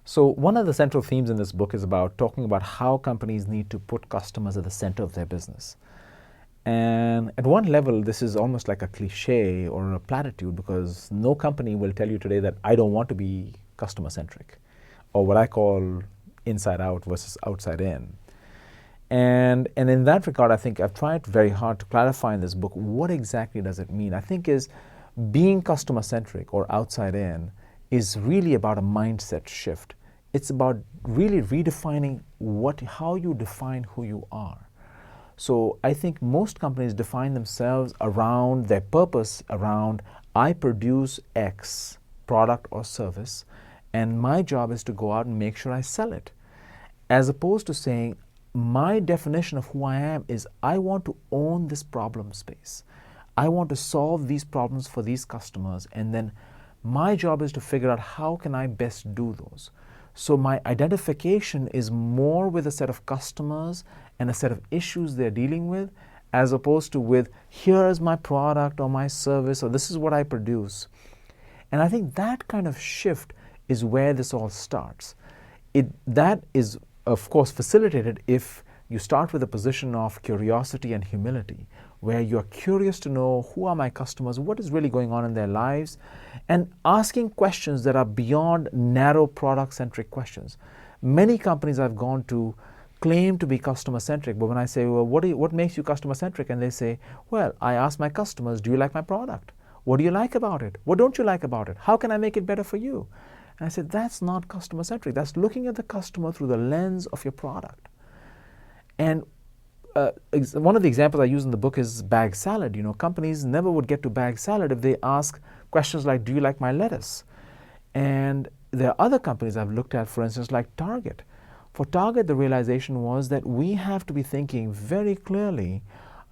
So one of the central themes in this book is about talking about how companies need to put customers at the center of their business. And at one level, this is almost like a cliche or a platitude, because no company will tell you today that I don't want to be customer centric, or what I call inside out versus outside in. And in that regard, I think I've tried very hard to clarify in this book what exactly does it mean. I think is being customer centric or outside in is really about a mindset shift. It's about really redefining how you define who you are. So I think most companies define themselves around their purpose, around I produce X product or service, and my job is to go out and make sure I sell it. As opposed to saying, my definition of who I am is I want to own this problem space. I want to solve these problems for these customers, and then my job is to figure out how can I best do those. So my identification is more with a set of customers and a set of issues they're dealing with, as opposed to with here's my product or my service or this is what I produce. And I think that kind of shift is where this all starts. That is, of course, facilitated if you start with a position of curiosity and humility, where you're curious to know who are my customers, what is really going on in their lives, and asking questions that are beyond narrow product-centric questions. Many companies I've gone to claim to be customer-centric, but when I say, well, what makes you customer-centric? And they say, well, I ask my customers, do you like my product? What do you like about it? What don't you like about it? How can I make it better for you? And I said, that's not customer-centric. That's looking at the customer through the lens of your product. And one of the examples I use in the book is bag salad. You know, companies never would get to bag salad if they ask questions like, do you like my lettuce? And there are other companies I've looked at, for instance, like Target. For Target, the realization was that we have to be thinking very clearly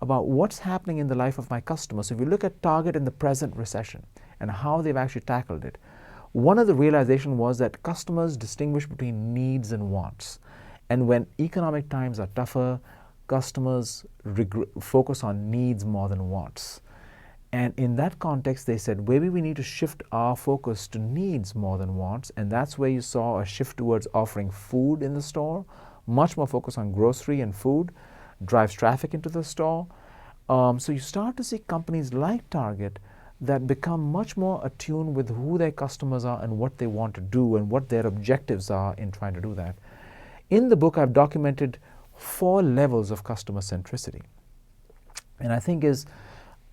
about what's happening in the life of my customer. So if you look at Target in the present recession and how they've actually tackled it, one of the realization was that customers distinguish between needs and wants. And when economic times are tougher, customers focus on needs more than wants. And in that context, they said, maybe we need to shift our focus to needs more than wants. And that's where you saw a shift towards offering food in the store, much more focus on grocery and food, drives traffic into the store. So you start to see companies like Target that become much more attuned with who their customers are and what they want to do and what their objectives are in trying to do that. In the book, I've documented 4 levels of customer centricity. And I think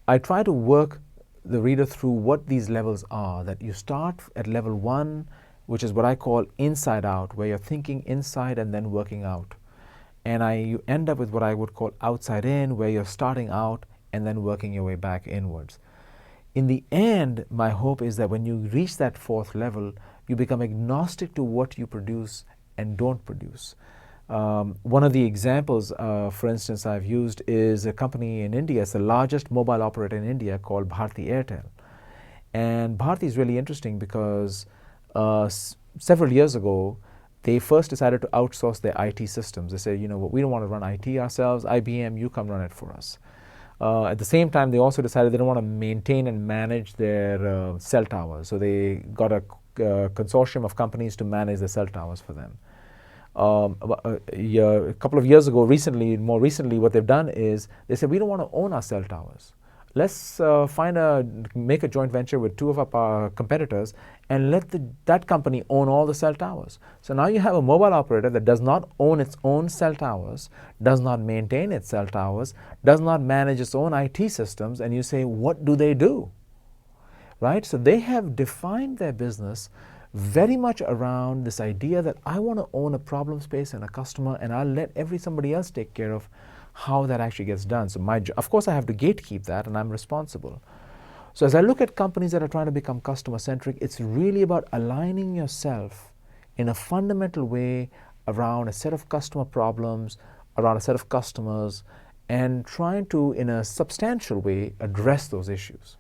I try to work the reader through what these levels are, that you start at level 1, which is what I call inside out, where you're thinking inside and then working out. And you end up with what I would call outside in, where you're starting out and then working your way back inwards. In the end, my hope is that when you reach that 4th level, you become agnostic to what you produce and don't produce. One of the examples, for instance, I've used is a company in India. It's the largest mobile operator in India called Bharti Airtel. And Bharti is really interesting because several years ago, they first decided to outsource their IT systems. They said, you know what, we don't want to run IT ourselves. IBM, you come run it for us. At the same time, they also decided they don't want to maintain and manage their cell towers. So they got a consortium of companies to manage the cell towers for them. A couple of years ago, more recently, what they've done is they said, we don't want to own our cell towers. Let's make a joint venture with 2 of our competitors and let that company own all the cell towers. So now you have a mobile operator that does not own its own cell towers, does not maintain its cell towers, does not manage its own IT systems, and you say, what do? Right? So they have defined their business very much around this idea that I want to own a problem space and a customer, and I'll let somebody else take care of how that actually gets done. So of course, I have to gatekeep that, and I'm responsible. So as I look at companies that are trying to become customer-centric, it's really about aligning yourself in a fundamental way around a set of customer problems, around a set of customers, and trying to, in a substantial way, address those issues.